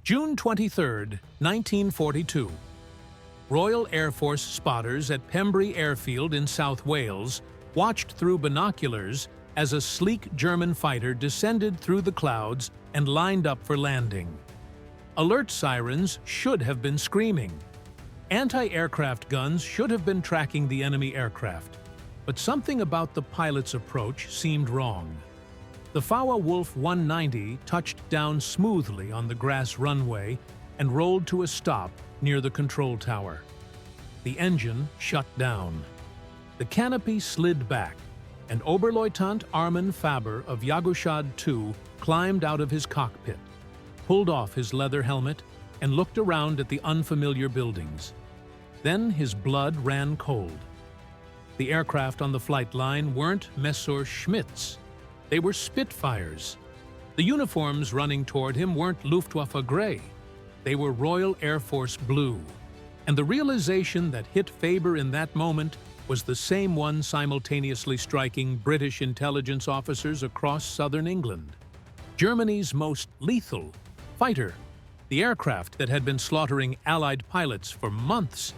June 23, 1942. Royal Air Force spotters at Pembrey Airfield in South Wales watched through binoculars as a sleek German fighter descended through the clouds and lined up for landing. Alert sirens should have been screaming. Anti-aircraft guns should have been tracking the enemy aircraft, but something about the pilot's approach seemed wrong. The Focke-Wulf 190 touched down smoothly on the grass runway and rolled to a stop near the control tower. The engine shut down. The canopy slid back, and Oberleutnant Armin Faber of Jagdschad II climbed out of his cockpit, pulled off his leather helmet, and looked around at the unfamiliar buildings. Then his blood ran cold. The aircraft on the flight line weren't Messer Schmitts. They were Spitfires. The uniforms running toward him weren't Luftwaffe gray. They were Royal Air Force blue. And the realization that hit Faber in that moment was the same one simultaneously striking British intelligence officers across southern England. Germany's most lethal fighter, the aircraft that had been slaughtering Allied pilots for months.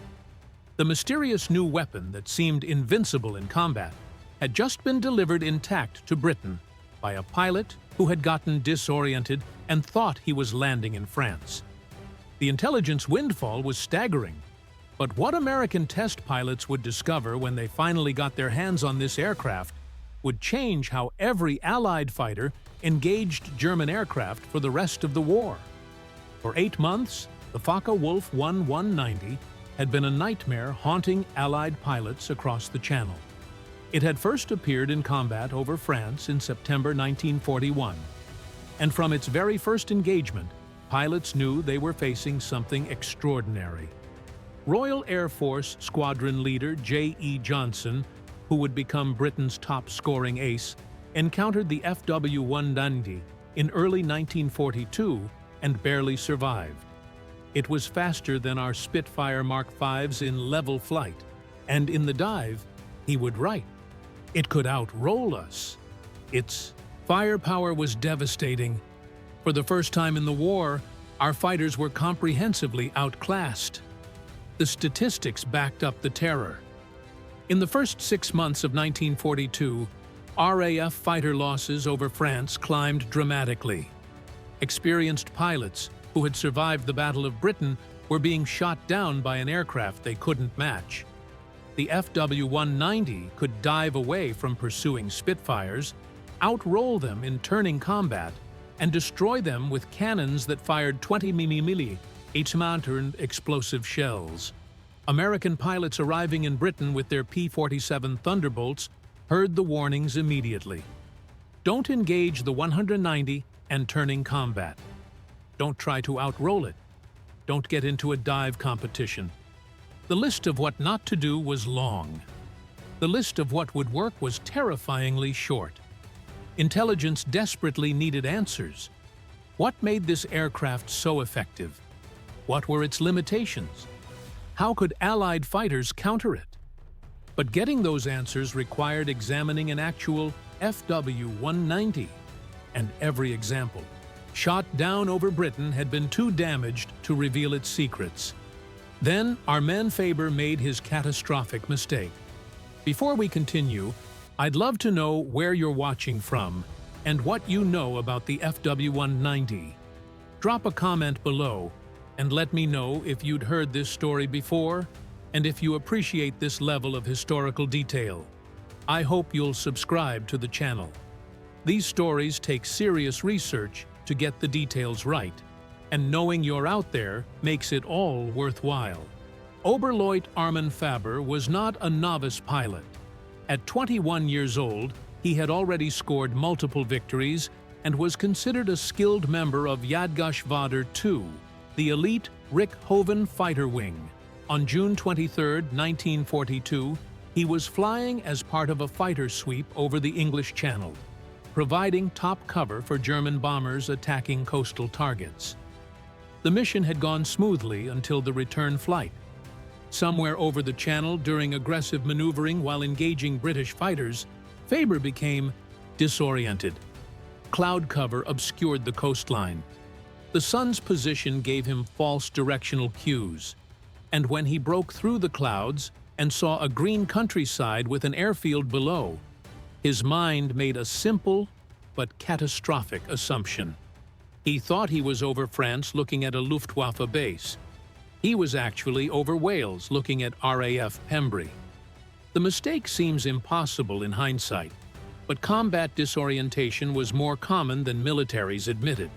The mysterious new weapon that seemed invincible in combat had just been delivered intact to Britain by a pilot who had gotten disoriented and thought he was landing in France. The intelligence windfall was staggering, but what American test pilots would discover when they finally got their hands on this aircraft would change how every Allied fighter engaged German aircraft for the rest of the war. For 8 months, the Focke-Wulf 190 had been a nightmare haunting Allied pilots across the Channel. It had first appeared in combat over France in September 1941, and from its very first engagement, pilots knew they were facing something extraordinary. Royal Air Force Squadron Leader J.E. Johnson, who would become Britain's top-scoring ace, encountered the FW-190 in early 1942 and barely survived. It was faster than our Spitfire Mark V's in level flight, and in the dive, he would write, "It could outroll us." Its firepower was devastating. For the first time in the war, our fighters were comprehensively outclassed. The statistics backed up the terror. In the first 6 months of 1942, RAF fighter losses over France climbed dramatically. Experienced pilots who had survived the Battle of Britain were being shot down by an aircraft they couldn't match. The FW-190 could dive away from pursuing Spitfires, outroll them in turning combat, and destroy them with cannons that fired 20 mm momentary explosive shells. American pilots arriving in Britain with their P-47 Thunderbolts heard the warnings immediately. Don't engage the 190 and turning combat. Don't try to outroll it. Don't get into a dive competition. The list of what not to do was long. The list of what would work was terrifyingly short. Intelligence desperately needed answers. What made this aircraft so effective? What were its limitations? How could Allied fighters counter it? But getting those answers required examining an actual FW-190, and every example shot down over Britain had been too damaged to reveal its secrets. Then Armin Faber made his catastrophic mistake. Before we continue, I'd love to know where you're watching from and what you know about the FW-190. Drop a comment below and let me know if you'd heard this story before and if you appreciate this level of historical detail. I hope you'll subscribe to the channel. These stories take serious research to get the details right, and knowing you're out there makes it all worthwhile. Oberleutnant Armin Faber was not a novice pilot. At 21 years old, he had already scored multiple victories and was considered a skilled member of Jagdschad II, the elite Richthofen fighter wing. On June 23, 1942, he was flying as part of a fighter sweep over the English Channel, providing top cover for German bombers attacking coastal targets. The mission had gone smoothly until the return flight. Somewhere over the Channel during aggressive maneuvering while engaging British fighters, Faber became disoriented. Cloud cover obscured the coastline. The sun's position gave him false directional cues, and when he broke through the clouds and saw a green countryside with an airfield below, his mind made a simple but catastrophic assumption. He thought he was over France looking at a Luftwaffe base. He was actually over Wales looking at RAF Pembrey. The mistake seems impossible in hindsight, but combat disorientation was more common than militaries admitted.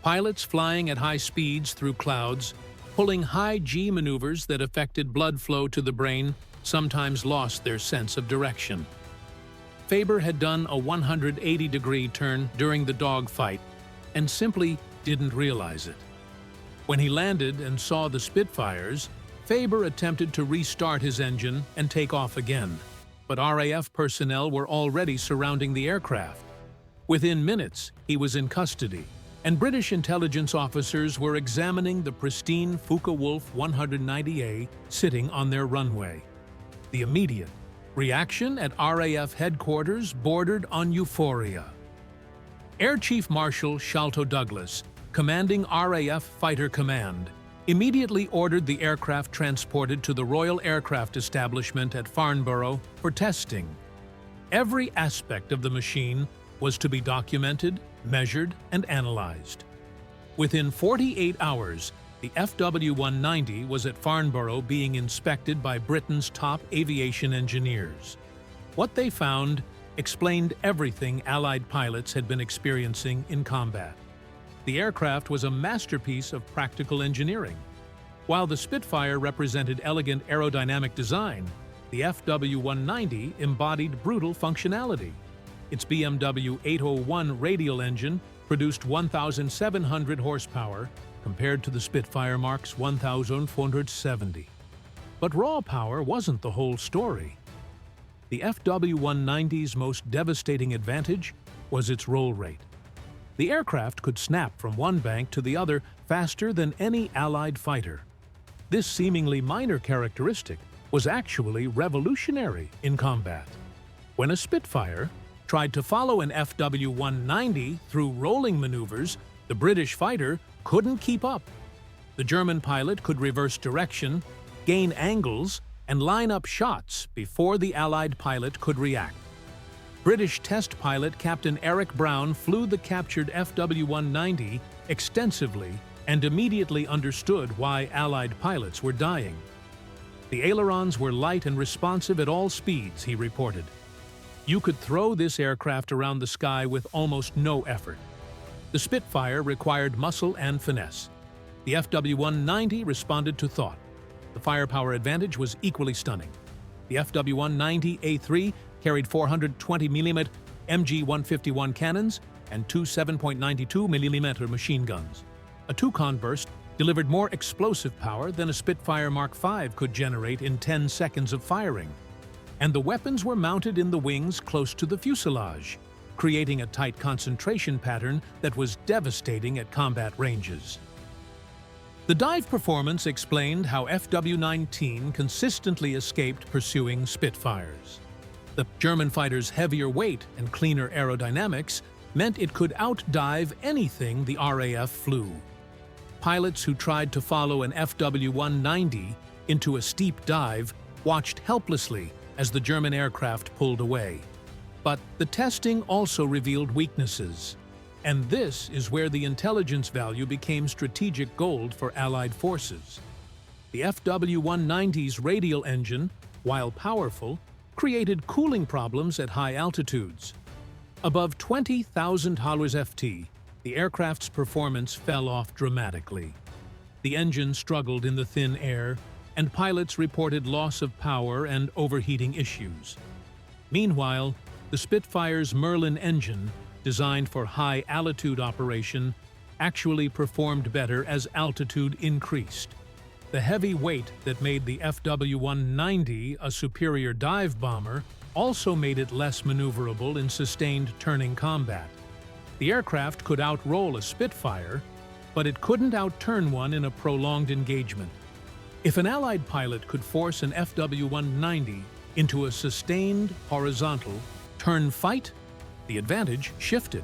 Pilots flying at high speeds through clouds, pulling high G maneuvers that affected blood flow to the brain, sometimes lost their sense of direction. Faber had done a 180-degree turn during the dogfight and simply didn't realize it. When he landed and saw the Spitfires, Faber attempted to restart his engine and take off again, but RAF personnel were already surrounding the aircraft. Within minutes, he was in custody, and British intelligence officers were examining the pristine Focke-Wulf 190A sitting on their runway. The immediate reaction at RAF headquarters bordered on euphoria. Air Chief Marshal Sholto Douglas, commanding RAF Fighter Command, immediately ordered the aircraft transported to the Royal Aircraft Establishment at Farnborough for testing. Every aspect of the machine was to be documented, measured, and analyzed. Within 48 hours, the FW-190 was at Farnborough being inspected by Britain's top aviation engineers. What they found explained everything Allied pilots had been experiencing in combat. The aircraft was a masterpiece of practical engineering. While the Spitfire represented elegant aerodynamic design, the FW-190 embodied brutal functionality. Its BMW 801 radial engine produced 1,700 horsepower compared to the Spitfire Mark's 1,470. But raw power wasn't the whole story. The FW-190's most devastating advantage was its roll rate. The aircraft could snap from one bank to the other faster than any Allied fighter. This seemingly minor characteristic was actually revolutionary in combat. When a Spitfire tried to follow an FW-190 through rolling maneuvers, the British fighter couldn't keep up. The German pilot could reverse direction, gain angles, and line up shots before the Allied pilot could react. British test pilot Captain Eric Brown flew the captured FW-190 extensively and immediately understood why Allied pilots were dying. The ailerons were light and responsive at all speeds, he reported. You could throw this aircraft around the sky with almost no effort. The Spitfire required muscle and finesse. The FW-190 responded to thought. The firepower advantage was equally stunning. The FW-190A3 carried 420mm MG-151 cannons and two 7.92mm machine guns. A two-con burst delivered more explosive power than a Spitfire Mark V could generate in 10 seconds of firing. And the weapons were mounted in the wings close to the fuselage, creating a tight concentration pattern that was devastating at combat ranges. The dive performance explained how FW-19 consistently escaped pursuing Spitfires. The German fighter's heavier weight and cleaner aerodynamics meant it could outdive anything the RAF flew. Pilots who tried to follow an FW-190 into a steep dive watched helplessly as the German aircraft pulled away. But the testing also revealed weaknesses. And this is where the intelligence value became strategic gold for Allied forces. The FW-190's radial engine, while powerful, created cooling problems at high altitudes. Above 20,000 ft, the aircraft's performance fell off dramatically. The engine struggled in the thin air, and pilots reported loss of power and overheating issues. Meanwhile, the Spitfire's Merlin engine, designed for high-altitude operation, actually performed better as altitude increased. The heavy weight that made the FW-190 a superior dive bomber also made it less maneuverable in sustained turning combat. The aircraft could outroll a Spitfire, but it couldn't outturn one in a prolonged engagement. If an Allied pilot could force an FW-190 into a sustained horizontal turn fight, the advantage shifted.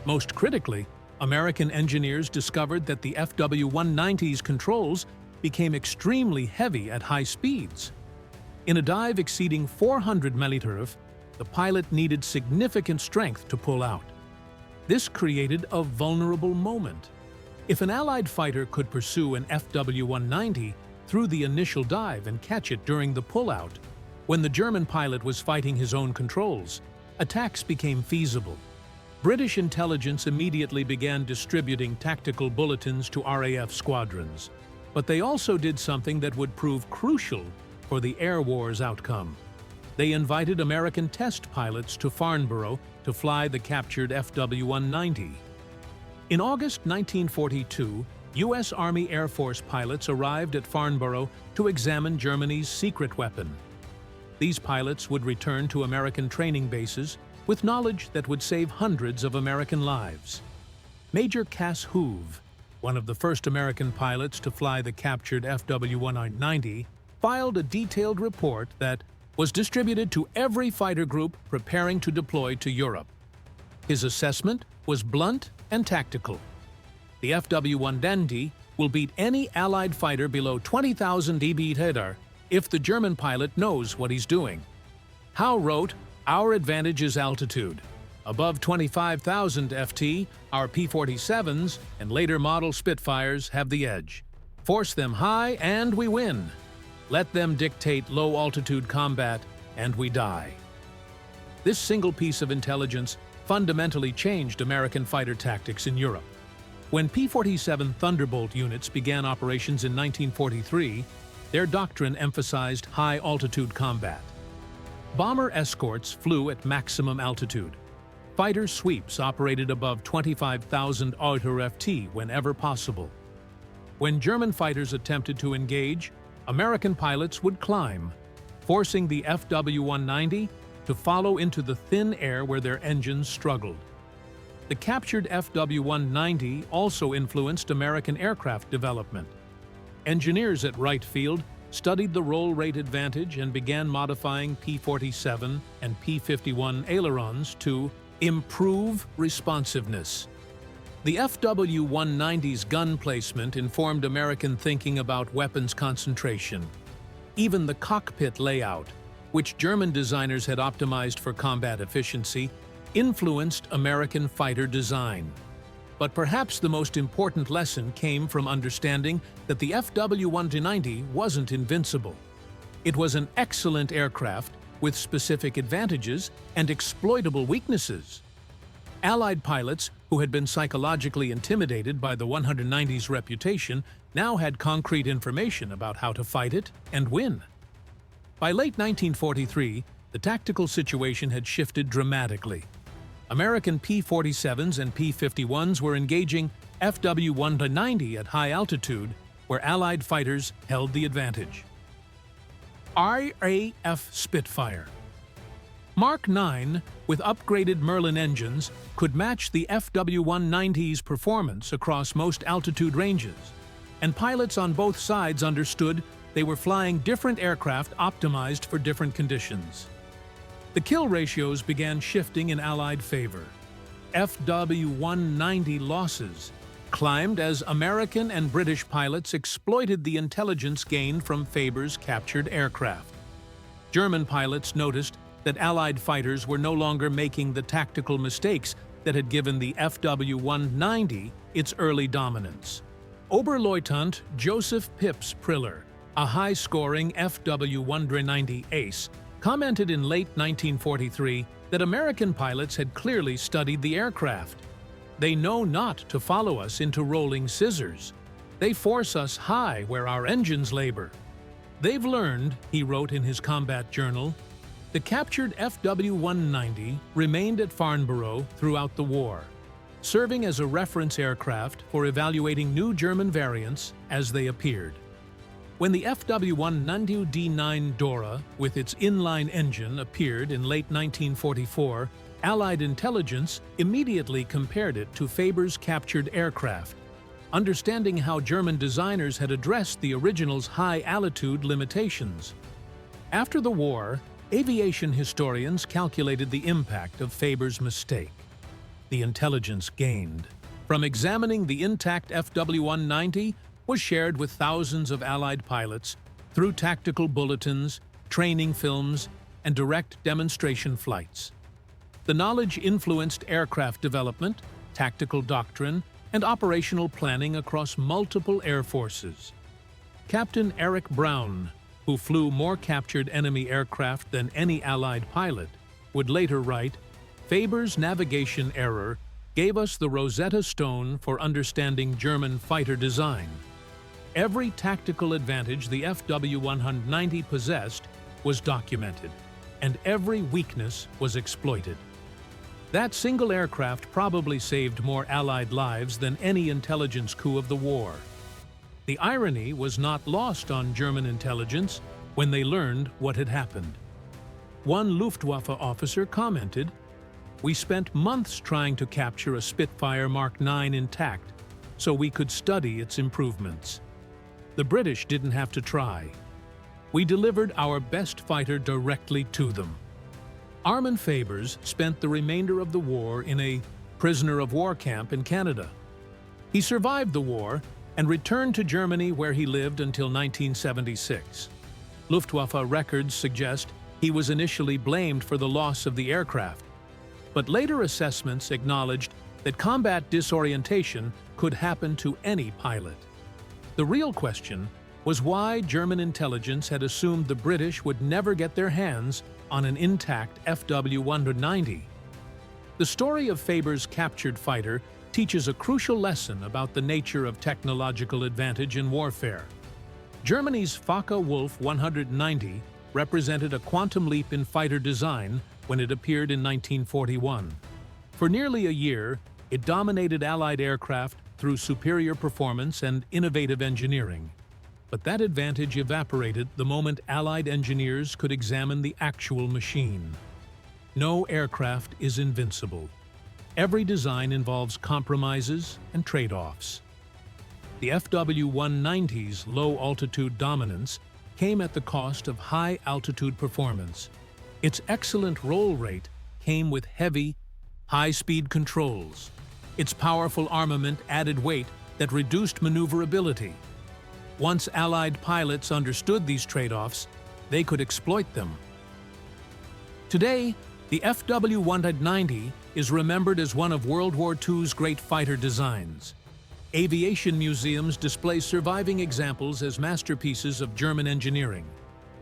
Most critically, American engineers discovered that the FW-190's controls became extremely heavy at high speeds. In a dive exceeding 400 millirf, the pilot needed significant strength to pull out. This created a vulnerable moment. If an Allied fighter could pursue an FW-190 through the initial dive and catch it during the pullout, when the German pilot was fighting his own controls, attacks became feasible. British intelligence immediately began distributing tactical bulletins to RAF squadrons, but they also did something that would prove crucial for the air war's outcome. They invited American test pilots to Farnborough to fly the captured FW-190. In August 1942, U.S. Army Air Force pilots arrived at Farnborough to examine Germany's secret weapon. These pilots would return to American training bases with knowledge that would save hundreds of American lives. Major Cass Hoove, one of the first American pilots to fly the captured FW-190, filed a detailed report that was distributed to every fighter group preparing to deploy to Europe. His assessment was blunt and tactical. The FW-190 will beat any Allied fighter below 20,000 dB if the German pilot knows what he's doing. Howe wrote, "Our advantage is altitude. Above 25,000 FT, our P-47s and later model Spitfires have the edge. Force them high and we win. Let them dictate low-altitude combat and we die." This single piece of intelligence fundamentally changed American fighter tactics in Europe. When P-47 Thunderbolt units began operations in 1943, their doctrine emphasized high-altitude combat. Bomber escorts flew at maximum altitude. Fighter sweeps operated above 25,000 FT whenever possible. When German fighters attempted to engage, American pilots would climb, forcing the FW-190 to follow into the thin air where their engines struggled. The captured FW-190 also influenced American aircraft development. Engineers at Wright Field studied the roll rate advantage and began modifying P-47 and P-51 ailerons to improve responsiveness. The FW-190's gun placement informed American thinking about weapons concentration. Even the cockpit layout, which German designers had optimized for combat efficiency, influenced American fighter design. But perhaps the most important lesson came from understanding that the FW-190 wasn't invincible. It was an excellent aircraft with specific advantages and exploitable weaknesses. Allied pilots, who had been psychologically intimidated by the 190's reputation, now had concrete information about how to fight it and win. By late 1943, the tactical situation had shifted dramatically. American P-47s and P-51s were engaging FW-190 at high altitude, where Allied fighters held the advantage. RAF Spitfire. Mark 9, with upgraded Merlin engines, could match the FW-190's performance across most altitude ranges, and pilots on both sides understood they were flying different aircraft optimized for different conditions. The kill ratios began shifting in Allied favor. FW-190 losses climbed as American and British pilots exploited the intelligence gained from Faber's captured aircraft. German pilots noticed that Allied fighters were no longer making the tactical mistakes that had given the FW-190 its early dominance. Oberleutnant Joseph Pips Priller, a high-scoring FW-190 ace, commented in late 1943 that American pilots had clearly studied the aircraft. "They know not to follow us into rolling scissors. They force us high where our engines labor. They've learned," he wrote in his combat journal. The captured FW-190 remained at Farnborough throughout the war, serving as a reference aircraft for evaluating new German variants as they appeared. When the FW-190D9 Dora, with its inline engine, appeared in late 1944, Allied intelligence immediately compared it to Faber's captured aircraft, understanding how German designers had addressed the original's high-altitude limitations. After the war, aviation historians calculated the impact of Faber's mistake. The intelligence gained. from examining the intact FW-190 was shared with thousands of Allied pilots through tactical bulletins, training films, and direct demonstration flights. The knowledge influenced aircraft development, tactical doctrine, and operational planning across multiple air forces. Captain Eric Brown, who flew more captured enemy aircraft than any Allied pilot, would later write, "Faber's navigation error gave us the Rosetta Stone for understanding German fighter design. Every tactical advantage the FW-190 possessed was documented, and every weakness was exploited." That single aircraft probably saved more Allied lives than any intelligence coup of the war. The irony was not lost on German intelligence when they learned what had happened. One Luftwaffe officer commented, "We spent months trying to capture a Spitfire Mark 9 intact so we could study its improvements. The British didn't have to try. We delivered our best fighter directly to them." Armin Fabers spent the remainder of the war in a prisoner of war camp in Canada. He survived the war and returned to Germany, where he lived until 1976. Luftwaffe records suggest he was initially blamed for the loss of the aircraft, but later assessments acknowledged that combat disorientation could happen to any pilot. The real question was why German intelligence had assumed the British would never get their hands on an intact FW-190. The story of Faber's captured fighter teaches a crucial lesson about the nature of technological advantage in warfare. Germany's Focke-Wulf 190 represented a quantum leap in fighter design when it appeared in 1941. For nearly a year, it dominated Allied aircraft through superior performance and innovative engineering. But that advantage evaporated the moment Allied engineers could examine the actual machine. No aircraft is invincible. Every design involves compromises and trade-offs. The FW-190's low-altitude dominance came at the cost of high-altitude performance. Its excellent roll rate came with heavy, high-speed controls. Its powerful armament added weight that reduced maneuverability. Once Allied pilots understood these trade-offs, they could exploit them. Today, the FW-190 is remembered as one of World War II's great fighter designs. Aviation museums display surviving examples as masterpieces of German engineering.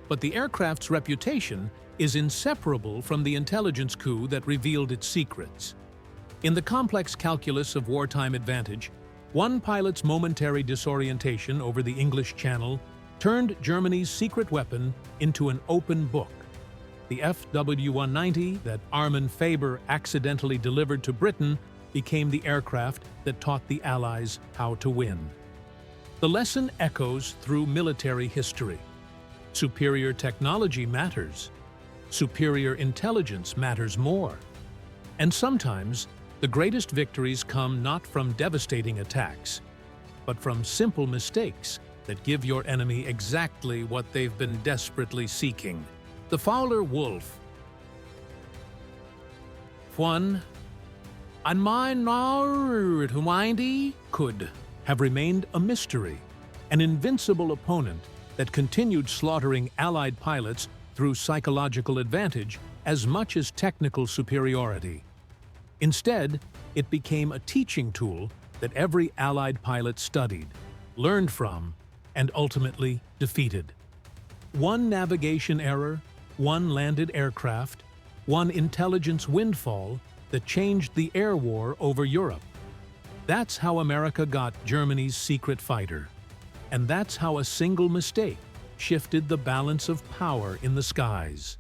But the aircraft's reputation is inseparable from the intelligence coup that revealed its secrets. In the complex calculus of wartime advantage, one pilot's momentary disorientation over the English Channel turned Germany's secret weapon into an open book. The FW-190 that Armin Faber accidentally delivered to Britain became the aircraft that taught the Allies how to win. The lesson echoes through military history. Superior technology matters. Superior intelligence matters more. And sometimes, the greatest victories come not from devastating attacks, but from simple mistakes that give your enemy exactly what they've been desperately seeking. The Focke-Wulf. One, on my could have remained a mystery, an invincible opponent that continued slaughtering Allied pilots through psychological advantage as much as technical superiority. Instead, it became a teaching tool that every Allied pilot studied, learned from, and ultimately defeated. One navigation error, one landed aircraft, one intelligence windfall that changed the air war over Europe. That's how America got Germany's secret fighter. And that's how a single mistake shifted the balance of power in the skies.